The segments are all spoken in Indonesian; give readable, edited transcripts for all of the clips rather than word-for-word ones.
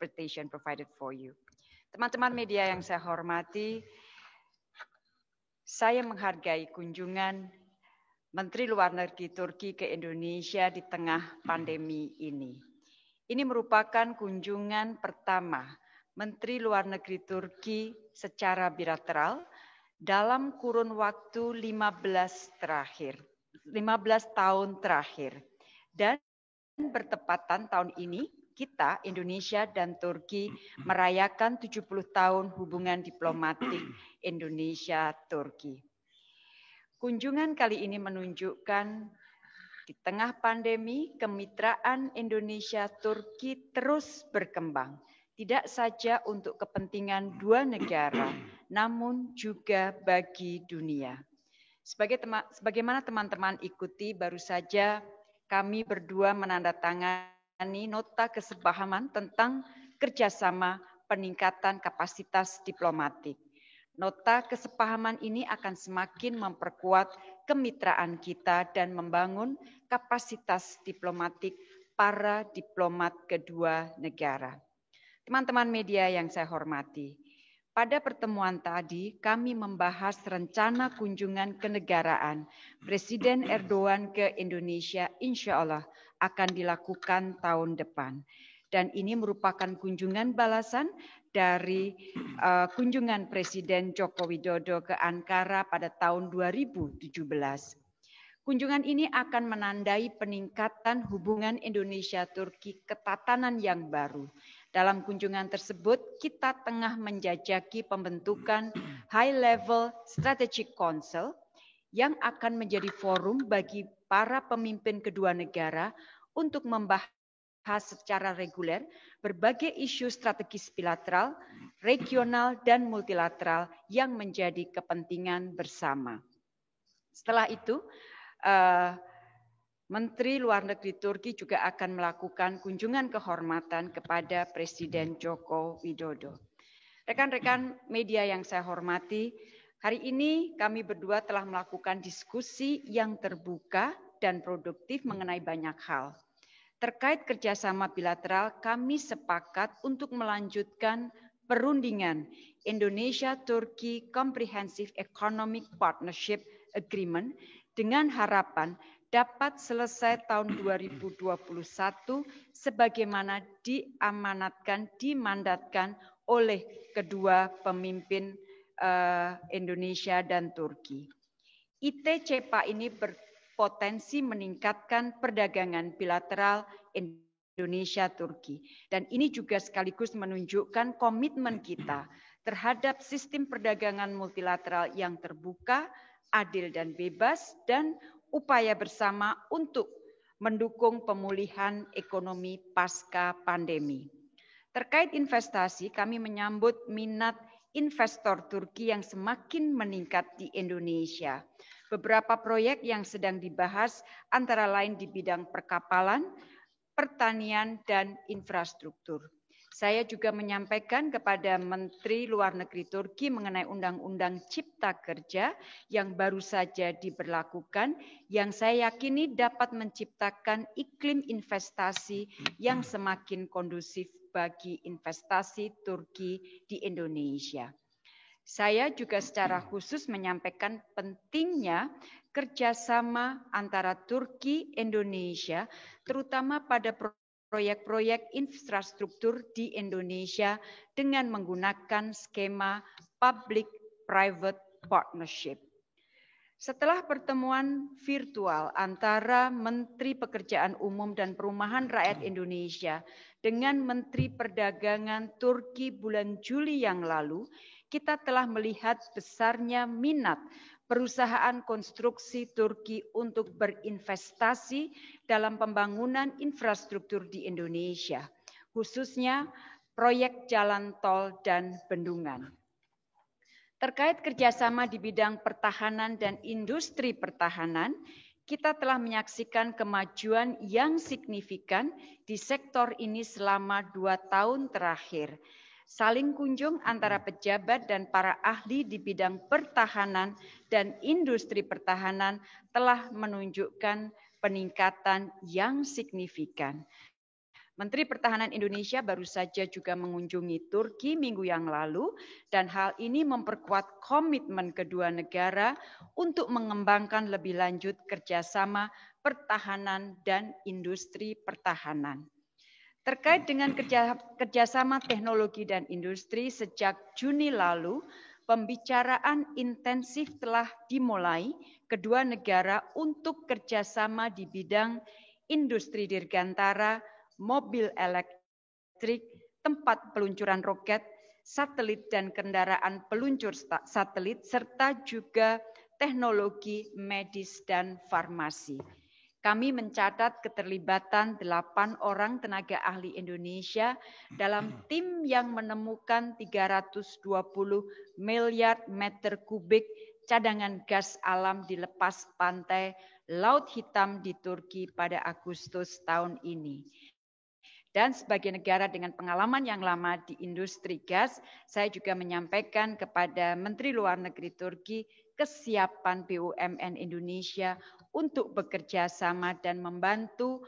interpretation provided for you. Teman-teman media yang saya hormati, saya menghargai kunjungan Menteri Luar Negeri Turki ke Indonesia di tengah pandemi ini. Ini merupakan kunjungan pertama Menteri Luar Negeri Turki secara bilateral dalam kurun waktu 15 tahun terakhir. Dan bertepatan tahun ini, kita, Indonesia dan Turki, merayakan 70 tahun hubungan diplomatik Indonesia-Turki. Kunjungan kali ini menunjukkan di tengah pandemi, kemitraan Indonesia-Turki terus berkembang. Tidak saja untuk kepentingan dua negara, namun juga bagi dunia. Sebagaimana teman-teman ikuti, baru saja kami berdua menandatangani nota kesepahaman tentang kerjasama peningkatan kapasitas diplomatik. Nota kesepahaman ini akan semakin memperkuat kemitraan kita dan membangun kapasitas diplomatik para diplomat kedua negara. Teman-teman media yang saya hormati, pada pertemuan tadi kami membahas rencana kunjungan kenegaraan Presiden Erdogan ke Indonesia insya Allah akan dilakukan tahun depan. Dan ini merupakan kunjungan balasan dari kunjungan Presiden Joko Widodo ke Ankara pada tahun 2017. Kunjungan ini akan menandai peningkatan hubungan Indonesia-Turki ke tatanan yang baru. Dalam kunjungan tersebut, kita tengah menjajaki pembentukan High Level Strategic Council yang akan menjadi forum bagi para pemimpin kedua negara untuk membahas secara reguler berbagai isu strategis bilateral, regional, dan multilateral yang menjadi kepentingan bersama. Setelah itu, Menteri Luar Negeri Turki juga akan melakukan kunjungan kehormatan kepada Presiden Joko Widodo. Rekan-rekan media yang saya hormati, hari ini kami berdua telah melakukan diskusi yang terbuka dan produktif mengenai banyak hal. Terkait kerjasama bilateral, kami sepakat untuk melanjutkan perundingan Indonesia-Turki Comprehensive Economic Partnership Agreement dengan harapan dapat selesai tahun 2021 sebagaimana dimandatkan oleh kedua pemimpin Indonesia dan Turki. ITCPA ini berpotensi meningkatkan perdagangan bilateral Indonesia-Turki. Dan ini juga sekaligus menunjukkan komitmen kita terhadap sistem perdagangan multilateral yang terbuka, adil dan bebas, dan upaya bersama untuk mendukung pemulihan ekonomi pasca pandemi. Terkait investasi, kami menyambut minat investor Turki yang semakin meningkat di Indonesia. Beberapa proyek yang sedang dibahas antara lain di bidang perkapalan, pertanian, dan infrastruktur. Saya juga menyampaikan kepada Menteri Luar Negeri Turki mengenai Undang-Undang Cipta Kerja yang baru saja diberlakukan, yang saya yakini dapat menciptakan iklim investasi yang semakin kondusif bagi investasi Turki di Indonesia. Saya juga secara khusus menyampaikan pentingnya kerjasama antara Turki Indonesia, terutama pada proyek-proyek infrastruktur di Indonesia dengan menggunakan skema public-private partnership. Setelah pertemuan virtual antara Menteri Pekerjaan Umum dan Perumahan Rakyat Indonesia dengan Menteri Perdagangan Turki bulan Juli yang lalu, kita telah melihat besarnya minat perusahaan konstruksi Turki untuk berinvestasi dalam pembangunan infrastruktur di Indonesia, khususnya proyek jalan tol dan bendungan. Terkait kerjasama di bidang pertahanan dan industri pertahanan, kita telah menyaksikan kemajuan yang signifikan di sektor ini selama 2 tahun terakhir. Saling kunjung antara pejabat dan para ahli di bidang pertahanan dan industri pertahanan telah menunjukkan peningkatan yang signifikan. Menteri Pertahanan Indonesia baru saja juga mengunjungi Turki minggu yang lalu dan hal ini memperkuat komitmen kedua negara untuk mengembangkan lebih lanjut kerjasama pertahanan dan industri pertahanan. Terkait dengan kerjasama teknologi dan industri sejak Juni lalu, pembicaraan intensif telah dimulai kedua negara untuk kerjasama di bidang industri dirgantara, mobil elektrik, tempat peluncuran roket, satelit dan kendaraan peluncur satelit, serta juga teknologi medis dan farmasi. Kami mencatat keterlibatan 8 orang tenaga ahli Indonesia dalam tim yang menemukan 320 miliar meter kubik cadangan gas alam di lepas pantai Laut Hitam di Turki pada Agustus tahun ini. Dan sebagai negara dengan pengalaman yang lama di industri gas, saya juga menyampaikan kepada Menteri Luar Negeri Turki kesiapan BUMN Indonesia untuk bekerja sama dan membantu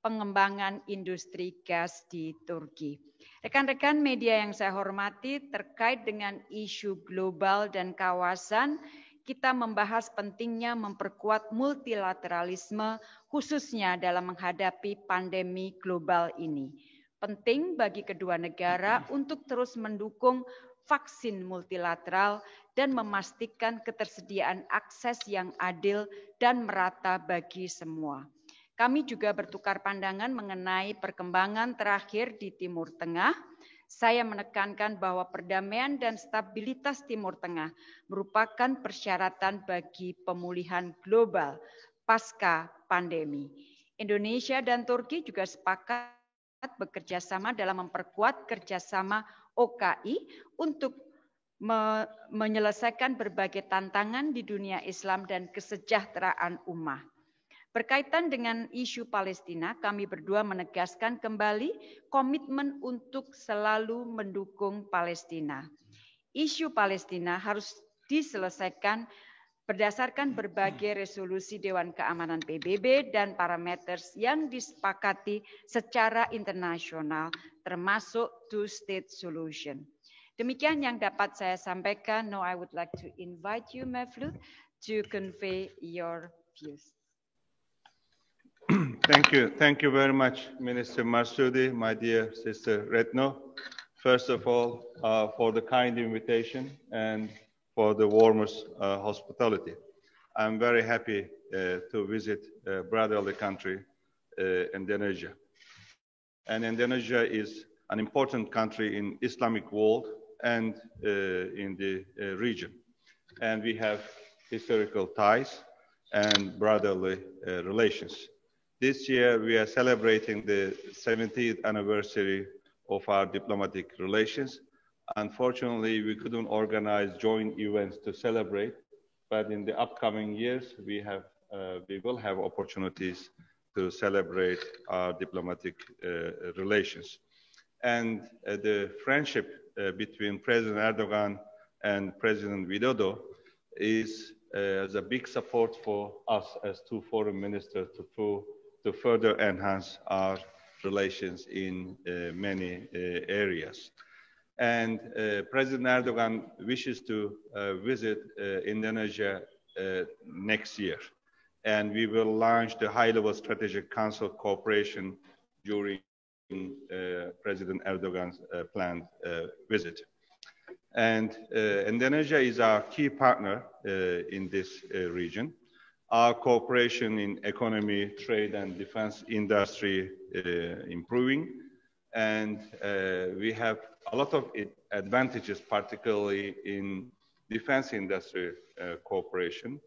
pengembangan industri gas di Turki. Rekan-rekan media yang saya hormati, terkait dengan isu global dan kawasan, kita membahas pentingnya memperkuat multilateralisme khususnya dalam menghadapi pandemi global ini. Penting bagi kedua negara untuk terus mendukung vaksin multilateral dan memastikan ketersediaan akses yang adil dan merata bagi semua. Kami juga bertukar pandangan mengenai perkembangan terakhir di Timur Tengah. Saya menekankan bahwa perdamaian dan stabilitas Timur Tengah merupakan persyaratan bagi pemulihan global pasca pandemi. Indonesia dan Turki juga sepakat bekerja sama dalam memperkuat kerjasama OKI untuk menyelesaikan berbagai tantangan di dunia Islam dan kesejahteraan ummah. Berkaitan dengan isu Palestina, kami berdua menegaskan kembali komitmen untuk selalu mendukung Palestina. Isu Palestina harus diselesaikan berdasarkan berbagai resolusi Dewan Keamanan PBB dan parameter yang disepakati secara internasional, termasuk two-state solution. Demikian yang dapat saya sampaikan. Now I would like to invite you, Mevlut, to convey your views. Thank you very much, Minister Marsudi, my dear sister Retno. First of all, for the kind invitation and for the warmest hospitality. I'm very happy to visit brotherly country, Indonesia. And Indonesia is an important country in Islamic world and in the region. And we have historical ties and brotherly relations. This year, we are celebrating the 70th anniversary of our diplomatic relations. Unfortunately, we couldn't organize joint events to celebrate, but in the upcoming years, we will have opportunities to celebrate our diplomatic relations. And the friendship between President Erdogan and President Widodo is as a big support for us as two foreign ministers to further enhance our relations in many areas. And President Erdogan wishes to visit Indonesia next year. And we will launch the high-level strategic council cooperation during President Erdogan's planned visit. And Indonesia is our key partner in this region. Our cooperation in economy, trade, and defense industry improving. And we have a lot of advantages, particularly in defense industry cooperation.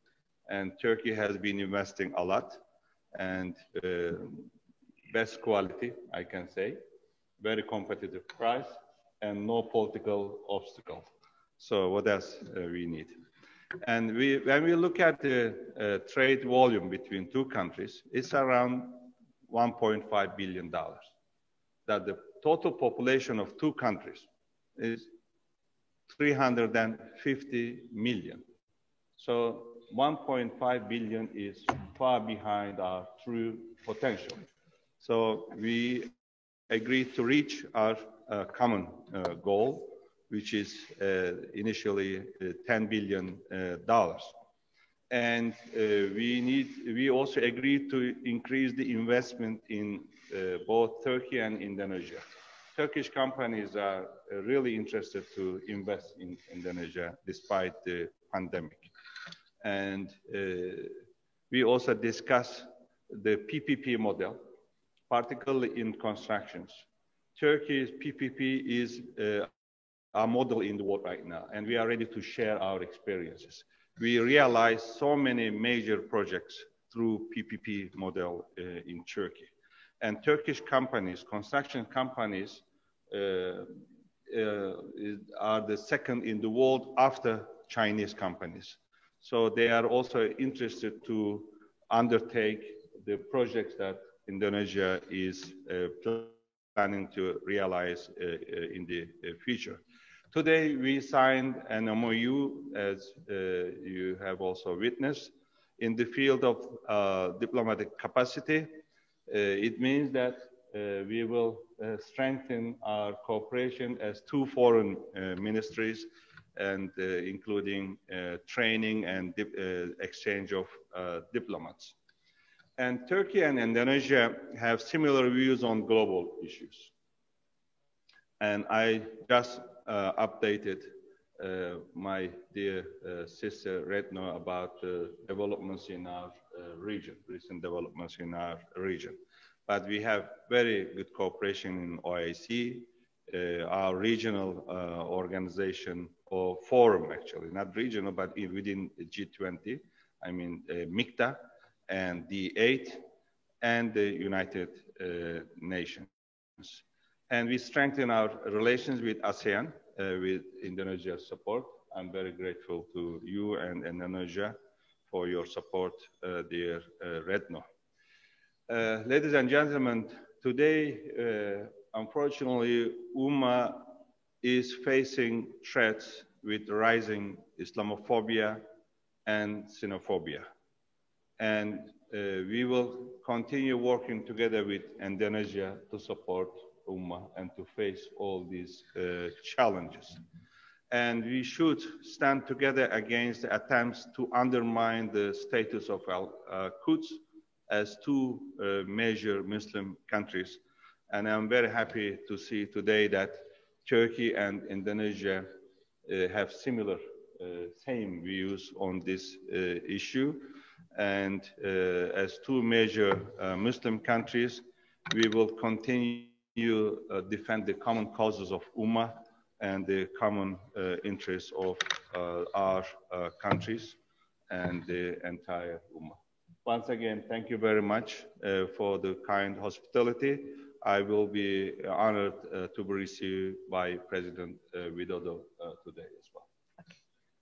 And Turkey has been investing a lot and best quality, I can say, very competitive price, and no political obstacle. So what else we need? And when we look at the trade volume between two countries, it's around $1.5 billion. That the total population of two countries is 350 million. So 1.5 billion is far behind our true potential. So we agreed to reach our common goal, which is initially $10 billion. And we also agreed to increase the investment in both Turkey and Indonesia. Turkish companies are really interested to invest in Indonesia despite the pandemic. And we also discussed the PPP model, particularly in constructions. Turkey's PPP is a model in the world right now, and we are ready to share our experiences. We realized so many major projects through PPP model in Turkey. And Turkish companies, construction companies, are the second in the world after Chinese companies. So they are also interested to undertake the projects that Indonesia is planning to realize in the future. Today, we signed an MOU, as you have also witnessed, in the field of diplomatic capacity. It means that we will strengthen our cooperation as two foreign ministries, and including training and exchange of diplomats. And Turkey and Indonesia have similar views on global issues. And I just updated my dear sister Retno about developments in our region, recent developments in our region. But we have very good cooperation in OIC, our regional organization or forum, actually, not regional, but within G20, I mean MICTA and the D8 and the United Nations. And we strengthen our relations with ASEAN with Indonesia's support. I'm very grateful to you and Indonesia for your support, dear Retno. Ladies and gentlemen, today, unfortunately, Ummah is facing threats with rising Islamophobia and xenophobia. And we will continue working together with Indonesia to support Ummah and to face all these challenges. And we should stand together against attempts to undermine the status of Al-Quds as two major Muslim countries. And I'm very happy to see today that Turkey and Indonesia have similar, same views on this issue. And as two major Muslim countries, we will continue defend the common causes of Ummah and the common interests of our countries and the entire Ummah. Once again, thank you very much for the kind hospitality. I will be honored to be received by President Widodo today as well.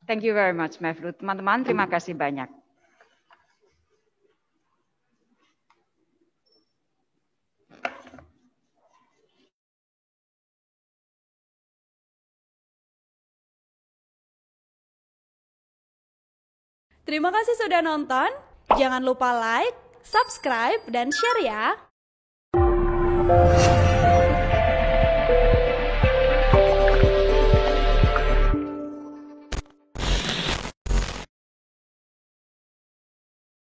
Thank you very much, Mevlut. Teman-teman, terima kasih banyak. Terima kasih sudah nonton. Jangan lupa like, subscribe, dan share ya.